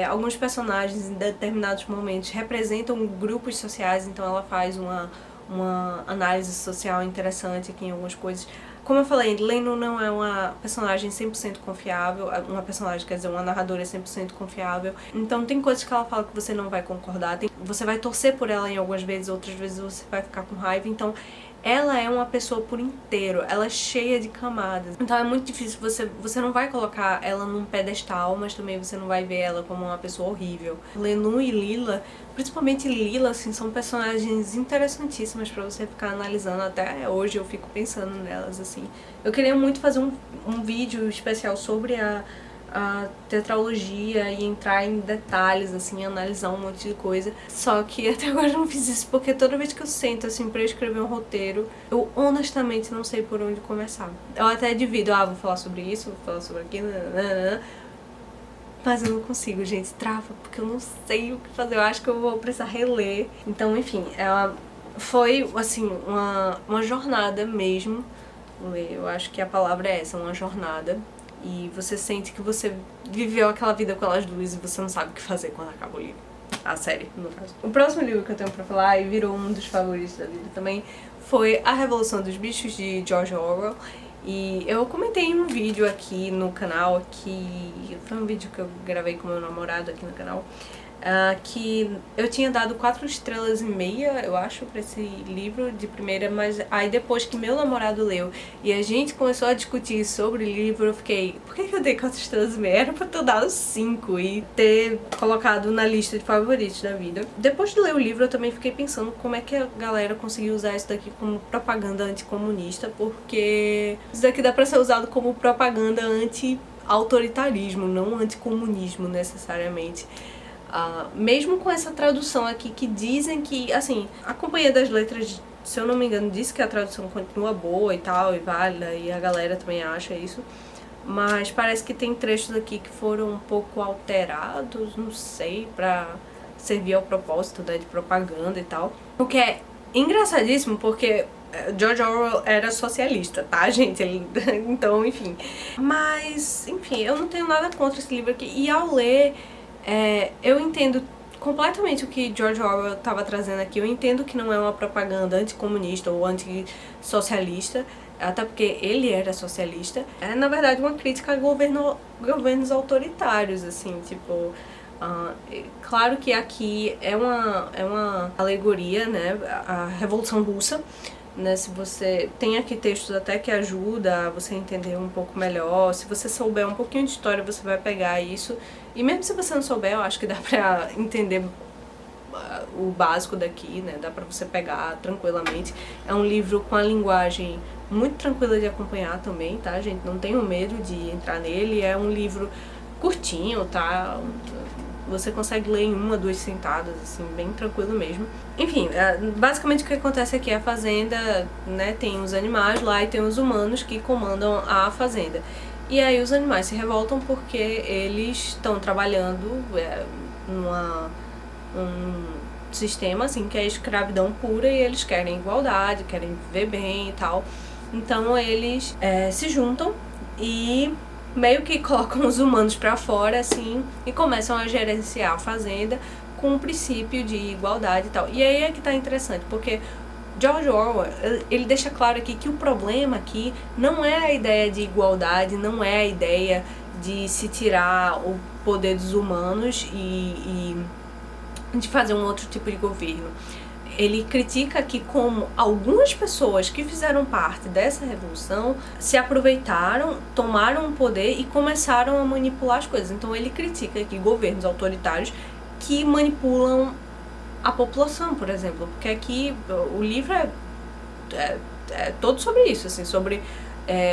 alguns personagens em determinados momentos representam grupos sociais, então ela faz uma análise social interessante aqui em algumas coisas. Como eu falei, Leno não é uma personagem 100% confiável, quer dizer, uma narradora 100% confiável, então tem coisas que ela fala que você não vai concordar, você vai torcer por ela em algumas vezes, outras vezes você vai ficar com raiva, então ela é uma pessoa por inteiro, ela é cheia de camadas. Então é muito difícil, você não vai colocar ela num pedestal, mas também você não vai ver ela como uma pessoa horrível. Lenu e Lila, principalmente Lila, assim, são personagens interessantíssimas pra você ficar analisando. Até hoje eu fico pensando nelas, assim. Eu queria muito fazer um vídeo especial sobre a tetralogia e entrar em detalhes, assim, analisar um monte de coisa. Só que até agora eu não fiz isso, porque toda vez que eu sento, assim, pra escrever um roteiro, eu honestamente não sei por onde começar. Eu até divido, vou falar sobre isso, vou falar sobre aquilo, mas eu não consigo, gente, trava, porque eu não sei o que fazer, eu acho que eu vou precisar reler. Então, enfim, foi, assim, uma jornada mesmo. Eu acho que a palavra é essa, uma jornada. E você sente que você viveu aquela vida com elas duas e você não sabe o que fazer quando acaba o livro. A série, no caso. O próximo livro que eu tenho pra falar, e virou um dos favoritos da vida também, foi A Revolução dos Bichos, de George Orwell. E eu comentei em um vídeo aqui no canal, que foi um vídeo que eu gravei com meu namorado aqui no canal, que eu tinha dado 4,5 estrelas, eu acho, pra esse livro de primeira, mas aí depois que meu namorado leu e a gente começou a discutir sobre o livro, eu fiquei, por que eu dei 4,5 estrelas? Era pra ter dado 5 e ter colocado na lista de favoritos da vida. Depois de ler o livro, eu também fiquei pensando como é que a galera conseguiu usar isso daqui como propaganda anticomunista, porque isso daqui dá pra ser usado como propaganda anti-autoritarismo, não anticomunismo necessariamente. Mesmo com essa tradução aqui que dizem que, assim, a Companhia das Letras, se eu não me engano, disse que a tradução continua boa e tal, e válida, e a galera também acha isso, mas parece que tem trechos aqui que foram um pouco alterados, não sei, pra servir ao propósito, né, de propaganda e tal. O que é engraçadíssimo, porque George Orwell era socialista, tá, gente? Então, enfim. Mas, enfim, eu não tenho nada contra esse livro aqui, e ao ler, eu entendo completamente o que George Orwell estava trazendo aqui. Eu entendo que não é uma propaganda anticomunista ou antissocialista, até porque ele era socialista. É, na verdade, uma crítica a governos autoritários, assim, tipo... claro que aqui é uma alegoria, né, a Revolução Russa, né, se você tem aqui textos até que ajuda a você entender um pouco melhor, se você souber um pouquinho de história você vai pegar isso, e mesmo se você não souber, eu acho que dá pra entender o básico daqui, né, dá pra você pegar tranquilamente. É um livro com a linguagem muito tranquila de acompanhar também, tá, gente, não tenham medo de entrar nele, é um livro curtinho, tá, você consegue ler em 1 a 2 sentadas, assim, bem tranquilo mesmo. Enfim, basicamente o que acontece aqui é a fazenda, né, tem os animais lá e tem os humanos que comandam a fazenda. E aí os animais se revoltam porque eles estão trabalhando num sistema, assim, que é escravidão pura, e eles querem igualdade, querem viver bem e tal. Então eles se juntam e meio que colocam os humanos pra fora, assim, e começam a gerenciar a fazenda com o princípio de igualdade e tal. E aí é que tá interessante, porque George Orwell, ele deixa claro aqui que o problema aqui não é a ideia de igualdade, não é a ideia de se tirar o poder dos humanos e de fazer um outro tipo de governo. Ele critica que como algumas pessoas que fizeram parte dessa revolução se aproveitaram, tomaram o poder e começaram a manipular as coisas. Então ele critica que governos autoritários que manipulam a população, por exemplo, porque aqui o livro é todo sobre isso, assim, sobre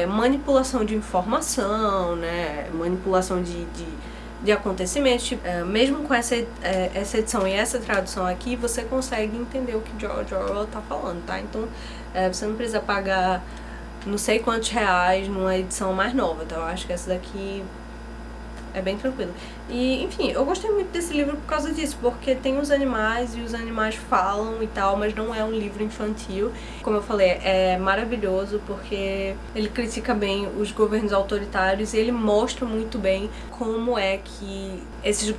manipulação de informação, né, manipulação de acontecimentos. Tipo, mesmo com essa edição e essa tradução aqui, você consegue entender o que George Orwell tá falando, tá? Então você não precisa pagar não sei quantos reais numa edição mais nova, tá? Eu acho que essa daqui é bem tranquilo. E, enfim, eu gostei muito desse livro por causa disso, porque tem os animais e os animais falam e tal, mas não é um livro infantil. Como eu falei, é maravilhoso porque ele critica bem os governos autoritários e ele mostra muito bem como é que esse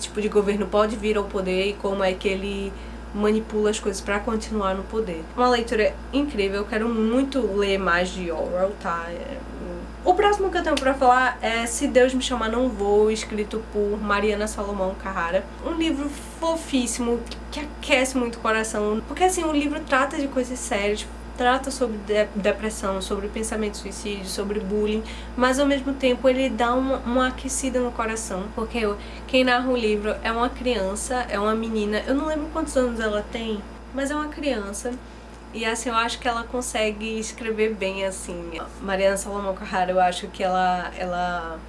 tipo de governo pode vir ao poder e como é que ele manipula as coisas pra continuar no poder. Uma leitura incrível, eu quero muito ler mais de Orwell, tá? O próximo que eu tenho pra falar é Se Deus Me Chamar Não Vou, escrito por Mariana Salomão Carrara. Um livro fofíssimo, que aquece muito o coração, porque assim, o livro trata de coisas sérias, trata sobre depressão, sobre pensamento suicídio, sobre bullying, mas ao mesmo tempo ele dá uma aquecida no coração, porque quem narra o livro é uma criança, é uma menina, eu não lembro quantos anos ela tem, mas é uma criança. E assim, eu acho que ela consegue escrever bem, assim. Mariana Salomão Carrara, eu acho que ela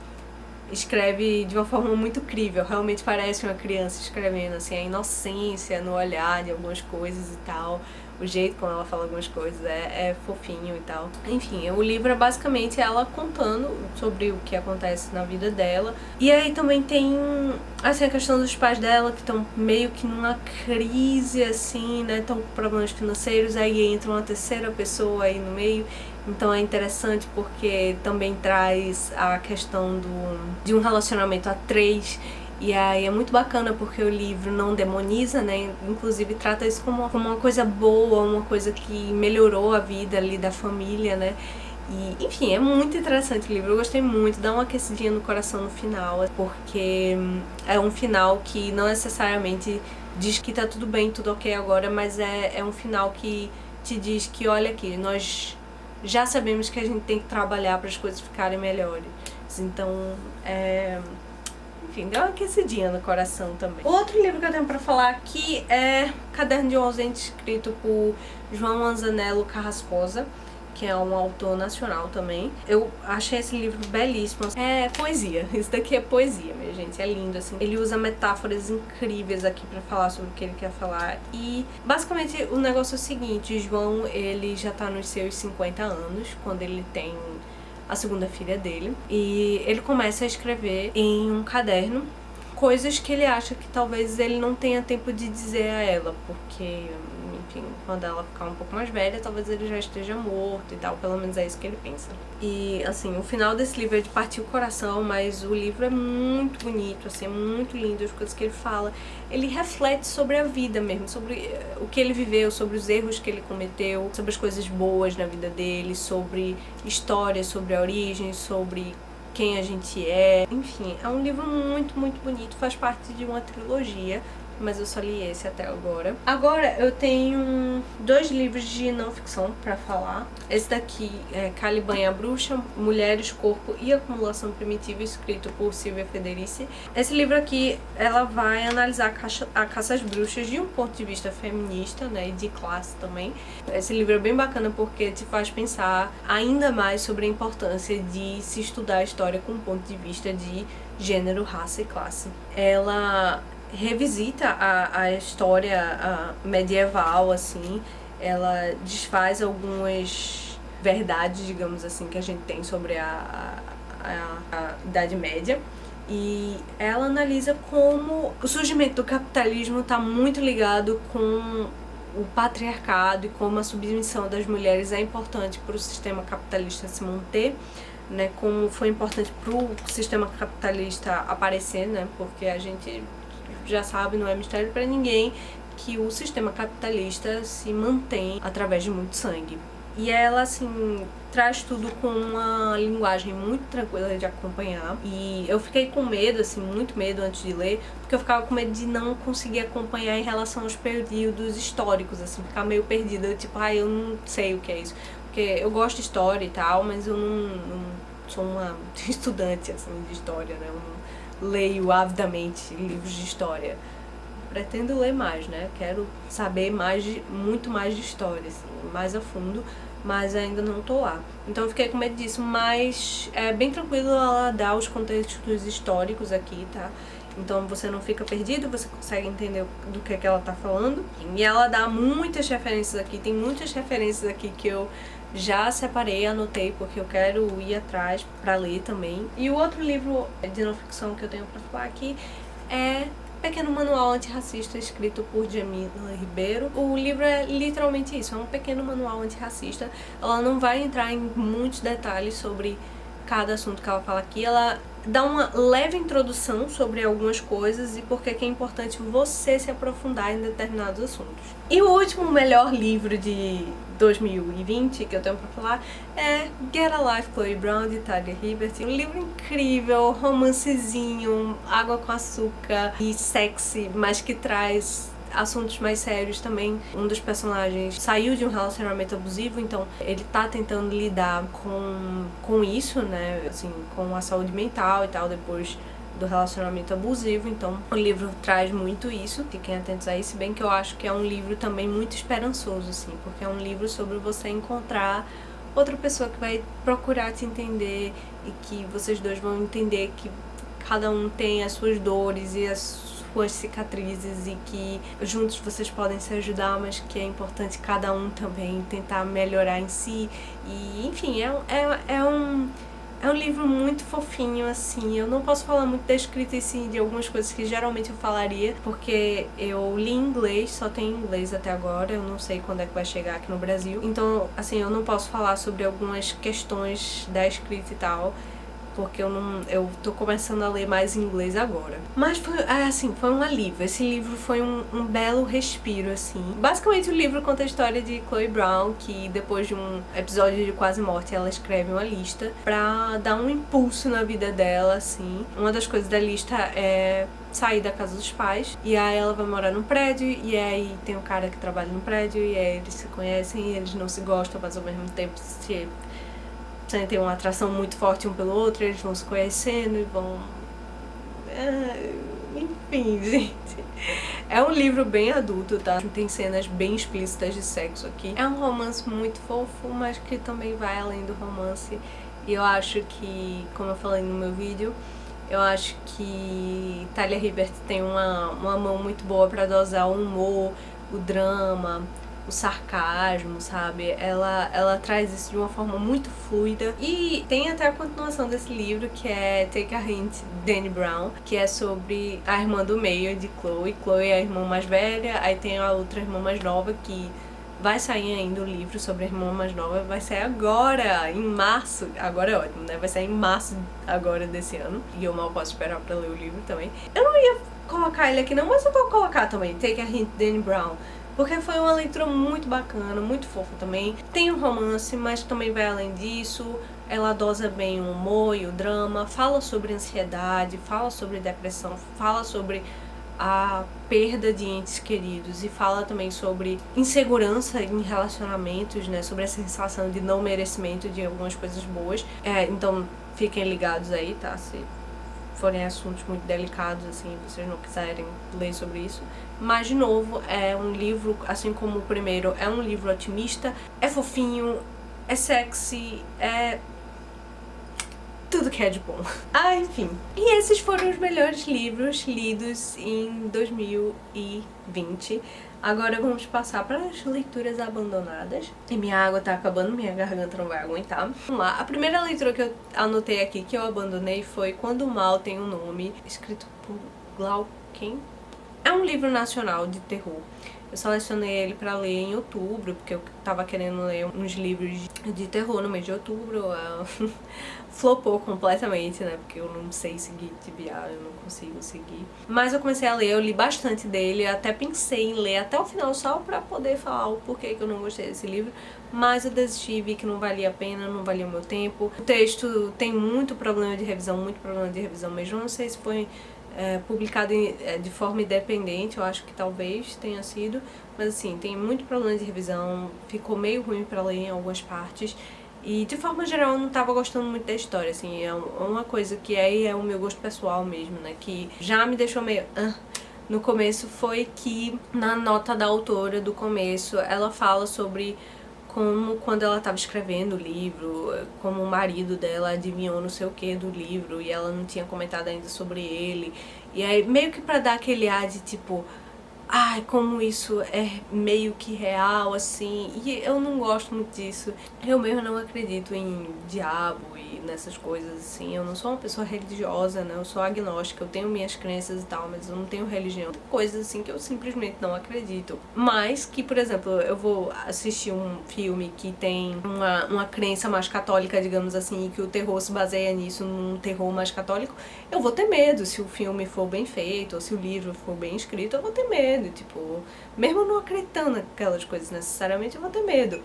escreve de uma forma muito crível. Realmente parece uma criança escrevendo, assim, a inocência no olhar de algumas coisas e tal. O jeito como ela fala algumas coisas é fofinho e tal. Enfim, o livro é basicamente ela contando sobre o que acontece na vida dela. E aí também tem, assim, a questão dos pais dela, que estão meio que numa crise, assim, né? Estão com problemas financeiros, aí entra uma terceira pessoa aí no meio. Então é interessante porque também traz a questão de um relacionamento a três. E aí é muito bacana porque o livro não demoniza, né? Inclusive trata isso como uma coisa boa, uma coisa que melhorou a vida ali da família, né? E, enfim, é muito interessante o livro, eu gostei muito, dá uma aquecidinha no coração no final, porque é um final que não necessariamente diz que tá tudo bem, tudo ok agora, mas é um final que te diz que, olha aqui, nós já sabemos que a gente tem que trabalhar para as coisas ficarem melhores. Então, enfim, deu uma aquecidinha no coração também. Outro livro que eu tenho pra falar aqui é Caderno de um Ausente, escrito por João Manzanello Carrascosa, que é um autor nacional também. Eu achei esse livro belíssimo. É poesia, isso daqui é poesia, minha gente, é lindo, assim. Ele usa metáforas incríveis aqui pra falar sobre o que ele quer falar. E, basicamente, o negócio é o seguinte, João, ele já tá nos seus 50 anos, quando ele tem a segunda filha dele, e ele começa a escrever em um caderno coisas que ele acha que talvez ele não tenha tempo de dizer a ela, porque, enfim, quando ela ficar um pouco mais velha, talvez ele já esteja morto e tal, pelo menos é isso que ele pensa. E, assim, o final desse livro é de partir o coração, mas o livro é muito bonito, assim, é muito lindo, as coisas que ele fala. Ele reflete sobre a vida mesmo, sobre o que ele viveu, sobre os erros que ele cometeu, sobre as coisas boas na vida dele, sobre história, sobre a origem, sobre quem a gente é. Enfim, é um livro muito, muito bonito, faz parte de uma trilogia, mas eu só li esse até agora. Agora eu tenho 2 livros de não ficção pra falar. Esse daqui é Caliban e a Bruxa, Mulheres, Corpo e Acumulação Primitiva, escrito por Silvia Federici. Esse livro aqui, ela vai analisar a caça às bruxas de um ponto de vista feminista, né, e de classe também. Esse livro é bem bacana porque te faz pensar ainda mais sobre a importância de se estudar a história com um ponto de vista de gênero, raça e classe. Ela revisita a história medieval, assim, ela desfaz algumas verdades, digamos assim, que a gente tem sobre a Idade Média, e ela analisa como o surgimento do capitalismo está muito ligado com o patriarcado e como a submissão das mulheres é importante para o sistema capitalista se manter, né, como foi importante para o sistema capitalista aparecer, né, porque a gente já sabe, não é mistério para ninguém, que o sistema capitalista se mantém através de muito sangue. E ela, assim, traz tudo com uma linguagem muito tranquila de acompanhar. E eu fiquei com medo, assim, muito medo antes de ler, porque eu ficava com medo de não conseguir acompanhar em relação aos períodos históricos, assim, ficar meio perdida, tipo, eu não sei o que é isso. Porque eu gosto de história e tal, mas eu não sou uma estudante, assim, de história, né? Eu não leio avidamente livros de história. Pretendo ler mais, né? Quero saber muito mais de história, assim, mais a fundo, mas ainda não tô lá. Então eu fiquei com medo disso, mas é bem tranquilo ela dar os contextos históricos aqui, tá? Então você não fica perdido, você consegue entender do que ela tá falando. E ela dá muitas referências aqui, tem muitas referências aqui que eu já separei, anotei, porque eu quero ir atrás pra ler também. E o outro livro de não ficção que eu tenho pra falar aqui é Pequeno Manual Antirracista, escrito por Jamila Ribeiro. O livro é literalmente isso, é um pequeno manual antirracista. Ela não vai entrar em muitos detalhes sobre cada assunto que ela fala aqui. Ela dá uma leve introdução sobre algumas coisas e por que é importante você se aprofundar em determinados assuntos. E o último melhor livro de 2020 que eu tenho pra falar é Get a Life, Chloe Brown, de Talia Hibbert. Um livro incrível, romancezinho, água com açúcar e sexy, mas que traz assuntos mais sérios também. Um dos personagens saiu de um relacionamento abusivo, então ele tá tentando lidar com isso, né, assim, com a saúde mental e tal, depois do relacionamento abusivo. Então o livro traz muito isso, fiquem atentos a isso, bem que eu acho que é um livro também muito esperançoso, assim, porque é um livro sobre você encontrar outra pessoa que vai procurar te entender e que vocês dois vão entender que cada um tem as suas dores e as suas cicatrizes e que juntos vocês podem se ajudar, mas que é importante cada um também tentar melhorar em si. E enfim, é um livro muito fofinho, assim. Eu não posso falar muito da escrita em si, de algumas coisas que geralmente eu falaria, porque eu li em inglês, só tem em inglês até agora, eu não sei quando é que vai chegar aqui no Brasil. Então, assim, eu não posso falar sobre algumas questões da escrita e tal, porque eu tô começando a ler mais em inglês agora. Mas foi, assim, foi um alívio. Esse livro foi um belo respiro, assim. Basicamente o livro conta a história de Chloe Brown, que depois de um episódio de quase morte, ela escreve uma lista pra dar um impulso na vida dela, assim. Uma das coisas da lista é sair da casa dos pais, e aí ela vai morar num prédio, e aí tem um cara que trabalha no prédio, e aí eles se conhecem, e eles não se gostam, mas ao mesmo tempo sentem uma atração muito forte um pelo outro, eles vão se conhecendo e vão... enfim, gente. É um livro bem adulto, tá? Tem cenas bem explícitas de sexo aqui. É um romance muito fofo, mas que também vai além do romance. E eu acho que, como eu falei no meu vídeo, eu acho que Talia Hibbert tem uma mão muito boa pra dosar o humor, o drama, o sarcasmo, sabe? Ela traz isso de uma forma muito fluida. E tem até a continuação desse livro, que é Take a Hint, Dani Brown, que é sobre a irmã do meio de Chloe. Chloe é a irmã mais velha, aí tem a outra irmã mais nova, que vai sair ainda o livro sobre a irmã mais nova, vai sair agora, em março. Agora é ótimo, né? Vai sair em março agora desse ano. E eu mal posso esperar pra ler o livro também. Eu não ia colocar ele aqui não, mas eu vou colocar também, Take a Hint, Dani Brown, porque foi uma leitura muito bacana, muito fofa também. Tem um romance, mas também vai além disso. Ela dosa bem o humor e o drama, fala sobre ansiedade, fala sobre depressão, fala sobre a perda de entes queridos e fala também sobre insegurança em relacionamentos, né? Sobre a sensação de não merecimento de algumas coisas boas. Então fiquem ligados aí, tá? Se forem assuntos muito delicados, assim, vocês não quiserem ler sobre isso. Mas, de novo, é um livro, assim como o primeiro, é um livro otimista, é fofinho, é sexy, é tudo que é de bom. Enfim. E esses foram os melhores livros lidos em 2020. Agora vamos passar para as leituras abandonadas. E minha água tá acabando, minha garganta não vai aguentar. Vamos lá. A primeira leitura que eu anotei aqui, que eu abandonei, foi Quando o Mal Tem um Nome, escrito por Glauquin. É um livro nacional de terror. Eu selecionei ele pra ler em outubro, porque eu tava querendo ler uns livros de terror no mês de outubro. Flopou completamente, né? Porque eu não sei seguir TBR, eu não consigo seguir. Mas eu comecei a ler, eu li bastante dele, até pensei em ler até o final só pra poder falar o porquê que eu não gostei desse livro. Mas eu desisti, vi que não valia a pena, não valia o meu tempo. O texto tem muito problema de revisão mesmo. Eu não sei se foi publicado de forma independente, eu acho que talvez tenha sido. Mas assim, tem muito problema de revisão, ficou meio ruim pra ler em algumas partes. E de forma geral eu não tava gostando muito da história, assim, é uma coisa que é o meu gosto pessoal mesmo, né, que já me deixou meio no começo, foi que na nota da autora do começo ela fala sobre como quando ela tava escrevendo o livro, como o marido dela adivinhou não sei o que do livro e ela não tinha comentado ainda sobre ele, e aí meio que pra dar aquele ar de tipo, ai, como isso é meio que real, assim, e eu não gosto muito disso. Eu mesmo não acredito em diabo e nessas coisas, assim, eu não sou uma pessoa religiosa, né, eu sou agnóstica, eu tenho minhas crenças e tal, mas eu não tenho religião. Coisas, assim, que eu simplesmente não acredito. Mas que, por exemplo, eu vou assistir um filme que tem uma crença mais católica, digamos assim, e que o terror se baseia nisso, num terror mais católico, eu vou ter medo se o filme for bem feito, ou se o livro for bem escrito, eu vou ter medo. Tipo, mesmo não acreditando naquelas coisas necessariamente, eu vou ter medo.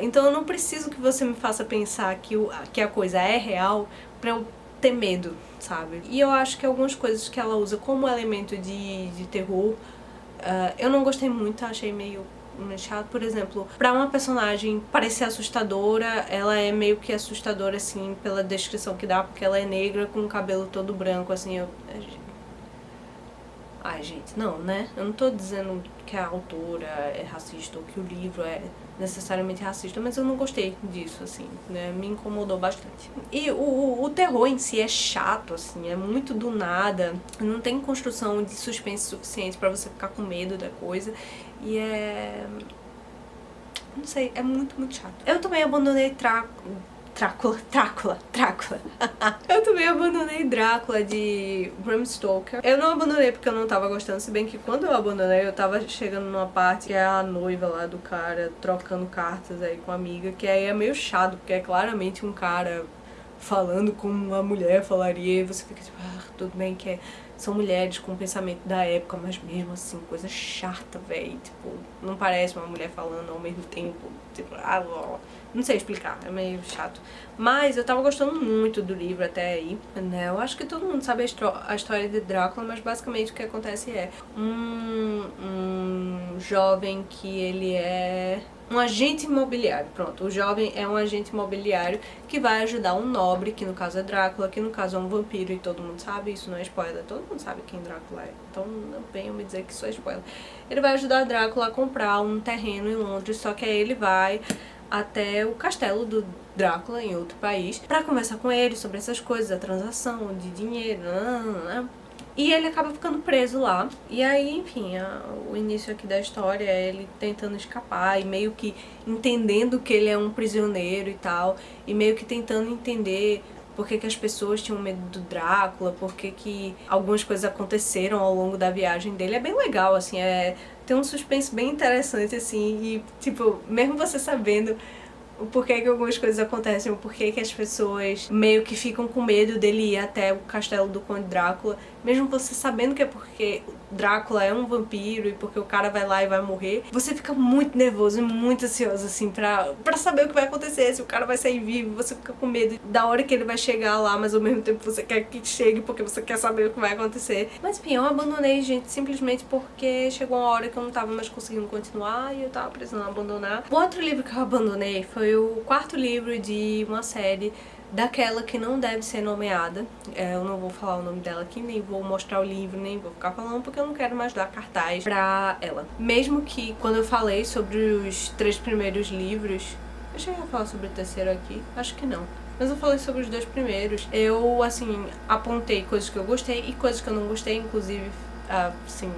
Então eu não preciso que você me faça pensar que a coisa é real pra eu ter medo, sabe? E eu acho que algumas coisas que ela usa como elemento de terror, eu não gostei muito, achei meio chato. Por exemplo, pra uma personagem parecer assustadora, ela é meio que assustadora, assim, pela descrição que dá, porque ela é negra com o cabelo todo branco, assim, ai, gente, não, né? Eu não tô dizendo que a autora é racista ou que o livro é necessariamente racista, mas eu não gostei disso, assim, né? Me incomodou bastante. E o terror em si é chato, assim, é muito do nada, não tem construção de suspense suficiente pra você ficar com medo da coisa, e não sei, é muito, muito chato. Eu também abandonei Drácula. Eu também abandonei Drácula de Bram Stoker. Eu não abandonei porque eu não tava gostando, se bem que quando eu abandonei eu tava chegando numa parte que é a noiva lá do cara trocando cartas aí com a amiga, que aí é meio chato, porque é claramente um cara falando como uma mulher falaria, e você fica tipo, tudo bem que são mulheres com o pensamento da época, mas mesmo assim, coisa chata, velho. Tipo, não parece uma mulher falando ao mesmo tempo. Tipo, não sei explicar, é meio chato. Mas eu tava gostando muito do livro até aí, né? Eu acho que todo mundo sabe a história de Drácula, mas basicamente o que acontece é um jovem que ele é um agente imobiliário, pronto, o jovem é um agente imobiliário que vai ajudar um nobre, que no caso é Drácula, que no caso é um vampiro, e todo mundo sabe, isso não é spoiler, todo mundo sabe quem Drácula é, então não venham me dizer que isso é spoiler. Ele vai ajudar Drácula a comprar um terreno em Londres, só que aí ele vai até o castelo do Drácula em outro país pra conversar com ele sobre essas coisas, a transação de dinheiro, e ele acaba ficando preso lá. E aí, enfim, o início aqui da história é ele tentando escapar e meio que entendendo que ele é um prisioneiro e tal, e meio que tentando entender por que as pessoas tinham medo do Drácula, por que algumas coisas aconteceram ao longo da viagem dele. É bem legal, assim, tem um suspense bem interessante, assim, e, tipo, mesmo você sabendo o porquê que algumas coisas acontecem, o porquê que as pessoas meio que ficam com medo dele ir até o castelo do Conde Drácula, mesmo você sabendo que é porque Drácula é um vampiro e porque o cara vai lá e vai morrer, você fica muito nervoso e muito ansioso, assim, pra saber o que vai acontecer, se o cara vai sair vivo, você fica com medo da hora que ele vai chegar lá, mas ao mesmo tempo você quer que chegue porque você quer saber o que vai acontecer. Mas enfim, eu abandonei, gente, simplesmente porque chegou uma hora que eu não tava mais conseguindo continuar e eu tava precisando abandonar. O outro livro que eu abandonei foi o quarto livro de uma série daquela que não deve ser nomeada. Eu não vou falar o nome dela aqui, nem vou mostrar o livro, nem vou ficar falando, porque eu não quero mais dar cartaz pra ela. Mesmo que quando eu falei sobre os 3 primeiros livros, eu cheguei a falar sobre o terceiro aqui? Acho que não. Mas eu falei sobre os 2 primeiros. Eu, assim, apontei coisas que eu gostei e coisas que eu não gostei, inclusive, assim,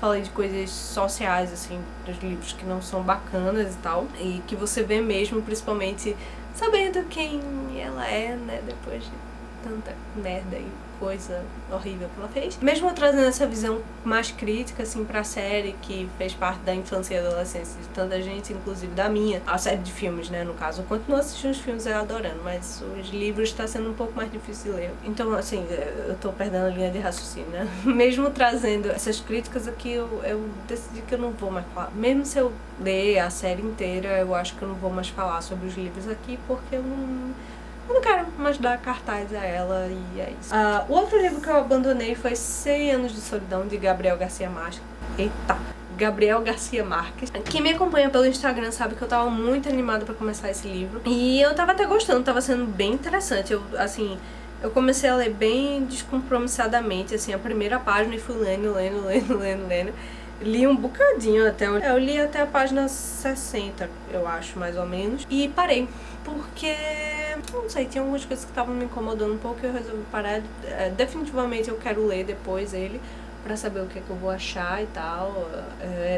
falei de coisas sociais, assim, dos livros que não são bacanas e tal, e que você vê mesmo, principalmente sabendo quem ela é, né, depois de tanta merda e coisa horrível que ela fez. Mesmo trazendo essa visão mais crítica, assim, pra série, que fez parte da infância e adolescência de tanta gente, inclusive da minha, a série de filmes, né, no caso. Eu continuo assistindo os filmes e adorando, mas os livros tá sendo um pouco mais difícil de ler. Então, assim, eu tô perdendo a linha de raciocínio, né? Mesmo trazendo essas críticas aqui, eu decidi que eu não vou mais falar. Mesmo se eu ler a série inteira, eu acho que eu não vou mais falar sobre os livros aqui, porque eu não quero mais dar cartaz a ela, e é isso. O outro livro que eu abandonei foi 100 Anos de Solidão, de Gabriel Garcia Marques. Eita! Gabriel Garcia Marques. Quem me acompanha pelo Instagram sabe que eu tava muito animada pra começar esse livro. E eu tava até gostando, tava sendo bem interessante. Eu comecei a ler bem descompromissadamente, assim, a primeira página e fui lendo. Li um bocadinho até. Eu li até a página 60, eu acho, mais ou menos. E parei. Porque, não sei, tinha algumas coisas que estavam me incomodando um pouco e eu resolvi parar. Definitivamente eu quero ler depois ele, pra saber o que eu vou achar e tal.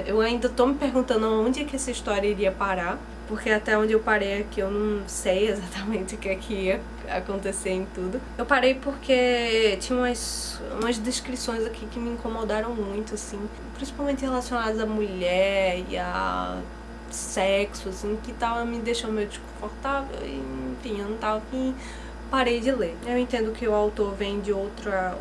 Eu ainda tô me perguntando onde é que essa história iria parar, porque até onde eu parei aqui eu não sei exatamente o que é que ia acontecer em tudo. Eu parei porque tinha umas descrições aqui que me incomodaram muito, assim, principalmente relacionadas à mulher e a sexo, assim, que tava me deixando meio desconfortável, e, enfim, eu não tava afim, parei de ler. Eu entendo que o autor vem de outra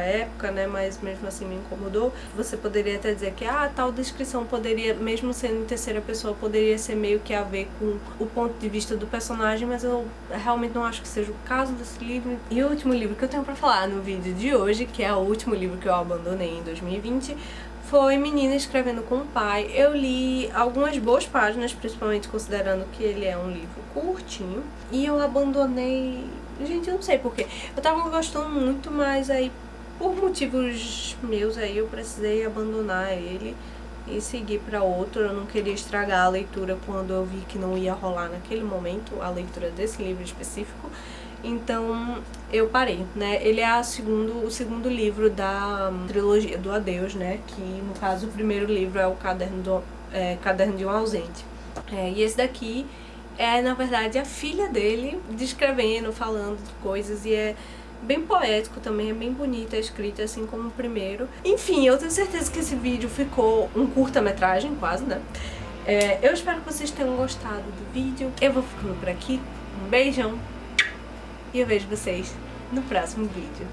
época, né, mas mesmo assim me incomodou. Você poderia até dizer que, tal descrição poderia, mesmo sendo em terceira pessoa, poderia ser meio que a ver com o ponto de vista do personagem, mas eu realmente não acho que seja o caso desse livro. E o último livro que eu tenho pra falar no vídeo de hoje, que é o último livro que eu abandonei em 2020, foi Menina Escrevendo com o Pai. Eu li algumas boas páginas, principalmente considerando que ele é um livro curtinho, e eu abandonei. Gente, eu não sei porquê. Eu tava gostando muito, mas aí, por motivos meus, aí eu precisei abandonar ele e seguir pra outro. Eu não queria estragar a leitura quando eu vi que não ia rolar naquele momento a leitura desse livro específico. Então eu parei, né? Ele é o segundo livro da trilogia do Adeus, né? Que no caso o primeiro livro é o Caderno de um Ausente. E esse daqui é, na verdade, a filha dele descrevendo, falando de coisas, e é bem poético também, é bem bonita a escrita, assim como o primeiro. Enfim, eu tenho certeza que esse vídeo ficou um curta-metragem, quase, né? Eu espero que vocês tenham gostado do vídeo. Eu vou ficando por aqui. Um beijão. E eu vejo vocês no próximo vídeo.